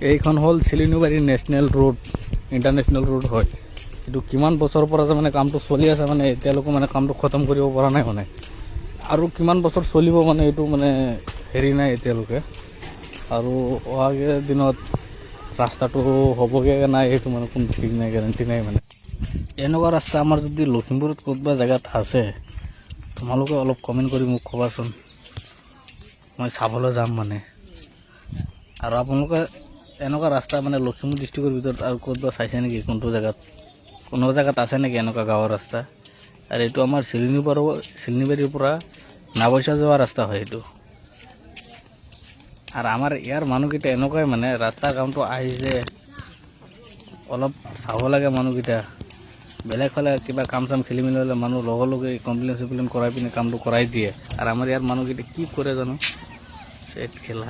এইখন হ'ল চিলিনুবাৰী national road, international road হয়। এইটো কিমান বছৰৰ পৰা যে মানে কামটো চলি আছে, মানে এতিয়ালৈকে মানে কামটো খতম কৰিব পৰা নাই মানে। আৰু কিমান বছৰ চলিব মানে এইটো মানে হেৰি নাই এতিয়ালৈকে। আৰু অহাগে দিনত ৰাস্তাটো হ'বগে নাই সেইটো মানে কোনো ঠিক নাই, গেৰাণ্টি নাই মানে। এনেকুৱা ৰাস্তা আমাৰ যদি লখিমপুৰত ক'ৰবাত জেগাত আছে, তোমালোকে অলপ কমেণ্ট কৰি মোক ক'বাচোন, মই চাবলৈ যাম মানে। আৰু আপোনালোকে এনেকুৱা ৰাস্তা মানে লখিমপুৰ ডিষ্ট্ৰিক্টৰ ভিতৰত আৰু ক'ৰবাত চাইছে নেকি? কোনটো জেগাত কোনো জেগাত আছে নেকি এনেকুৱা গাঁৱৰ ৰাস্তা? আৰু এইটো আমাৰ চিলনিবাৰীৰ পৰা নাওবৈচা যোৱা ৰাস্তা হয় এইটো। আৰু আমাৰ ইয়াৰ মানুহকেইটা এনেকুৱাই মানে, ৰাস্তাৰ কামটো আহিছে অলপ চাব লাগে মানুহকেইটা। বেলেগ ফালে কিবা কাম চাম খেলি মেলি হ'লে মানুহ লগে লগে কমপ্লেইন কৰাই পিনে কামটো কৰাই দিয়ে। আৰু আমাৰ ইয়াৰ মানুহকেইটা কি কৰে জানো, চেট খেলা।